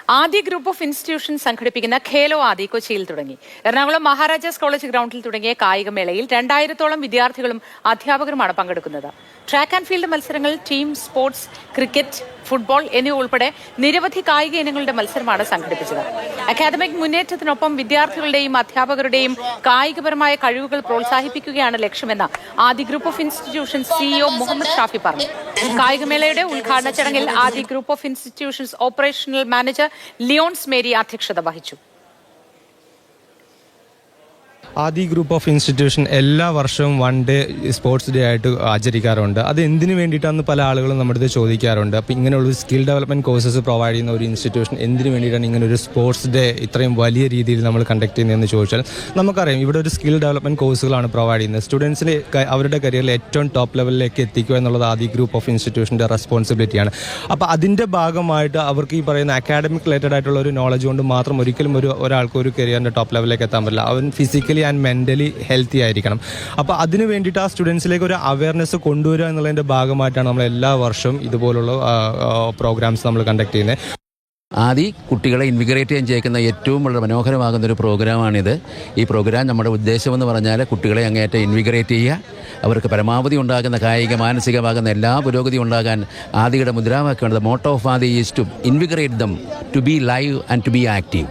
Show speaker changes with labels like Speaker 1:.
Speaker 1: Adi group of institution സംഘടിപ്പിക്കുന്ന ഖേലോ ആദി കൊച്ചിയിൽ തുടങ്ങി. എറണാകുളം മഹാരാജാസ് കോളേജ് ഗ്രൗണ്ടിൽ തുടങ്ങിയ കായികമേളയിൽ 2000-ഓളം വിദ്യാർത്ഥികളും അധ്യാപകരുമാണ് പങ്കെടുക്കുന്നത്. ട്രാക്ക് ആൻഡ് ഫീൽഡ് മത്സരങ്ങൾ, ടീം സ്പോർട്സ്, ക്രിക്കറ്റ്, ഫുട്ബോൾ എന്നിവ ഉൾപ്പെടെ നിരവധി കായിക ഇനങ്ങളുടെ മത്സരമാണ് സംഘടിപ്പിച്ചത്. അക്കാദമിക് മുന്നേറ്റത്തിനൊപ്പം വിദ്യാർത്ഥികളുടെയും അധ്യാപകരുടെയും കായികപരമായ കഴിവുകൾ പ്രോത്സാഹിപ്പിക്കുകയാണ് ലക്ഷ്യമെന്ന് Aadi group of institution CEO Muhammad Shafi പറഞ്ഞു. കായികമേളയുടെ ഉദ്ഘാടന ചടങ്ങിൽ Aadi group of institutions operational manager Leons Mary അധ്യക്ഷത വഹിച്ചു.
Speaker 2: ആദി ഗ്രൂപ്പ് ഓഫ് ഇൻസ്റ്റിറ്റ്യൂഷൻ എല്ലാ വർഷവും 1 ഡേ സ്പോർട്സ് ഡേ ആയിട്ട് ആചരിക്കാറുണ്ട്. അത് എന്തിനു വേണ്ടിയിട്ടാണെന്ന് പല ആളുകളും നമ്മുടെ അടുത്ത് ചോദിക്കാറുണ്ട്. അപ്പോൾ ഇങ്ങനെയുള്ള സ്കിൽ ഡെവലപ്മെൻറ്റ് കോഴ്സസ് പ്രൊവൈഡ് ചെയ്യുന്ന ഒരു ഇൻസ്റ്റിറ്റ്യൂഷൻ എന്തിനു വേണ്ടിയിട്ടാണ് ഇങ്ങനെ ഒരു സ്പോർട്സ് ഡേ ഇത്രയും വലിയ രീതിയിൽ നമ്മൾ കണ്ടക്ട് ചെയ്യുന്നതെന്ന് ചോദിച്ചാൽ നമുക്കറിയാം, ഇവിടെ ഒരു സ്കിൽ ഡെവലപ്മെൻറ്റ് കോഴ്സുകളാണ് പ്രൊവൈഡ് ചെയ്യുന്നത്. സ്റ്റുഡൻസിന് അവരുടെ കരിയറിൽ ഏറ്റവും ടോപ്പ് ലെവലിലേക്ക് എത്തിക്കുക എന്നുള്ളത് ആദി ഗ്രൂപ്പ് ഓഫ് ഇൻസ്റ്റിറ്റ്യൂഷൻ്റെ റെസ്പോൺസിബിലിറ്റിയാണ്. അപ്പോൾ അതിൻ്റെ ഭാഗമായിട്ട് അവർക്ക് ഈ പറയുന്ന അക്കാഡമിക് റിലേറ്റഡ് ആയിട്ടുള്ള ഒരു നോളജ് കൊണ്ട് മാത്രം ഒരിക്കലും ഒരാൾക്ക് ഒരു കരിയറിൻ്റെ ടോപ്പ് ലെവലിലേക്ക് എത്താൻ പറ്റില്ല. അവൻ ഫിസിക്കലി ആൻഡ് മെൻ്റലി ഹെൽത്തി ആയിരിക്കണം. അപ്പോൾ അതിന് വേണ്ടിയിട്ട് ആ സ്റ്റുഡൻസിലേക്ക് ഒരു അവയർനെസ് കൊണ്ടുവരിക എന്നുള്ളതിൻ്റെ ഭാഗമായിട്ടാണ് നമ്മൾ എല്ലാ വർഷവും ഇതുപോലുള്ള പ്രോഗ്രാംസ് നമ്മൾ കണ്ടക്ട് ചെയ്യുന്നത്.
Speaker 3: ആദി കുട്ടികളെ ഇൻവിഗ്രേറ്റ് ചെയ്യാൻ ചെയ്യുന്ന ഏറ്റവും വളരെ മനോഹരമാകുന്നൊരു പ്രോഗ്രാമാണിത്. ഈ പ്രോഗ്രാം നമ്മുടെ ഉദ്ദേശമെന്ന് പറഞ്ഞാൽ കുട്ടികളെ അങ്ങേയറ്റം ഇൻവിഗ്രേറ്റ് ചെയ്യുക, അവർക്ക് പരമാവധി ഉണ്ടാകുന്ന കായിക മാനസികമാകുന്ന എല്ലാ പുരോഗതി ഉണ്ടാകാൻ ആദിയുടെ മുദ്രാവാക്യമാണ്. The motto of Aadi is to invigorate them to be live and to be active.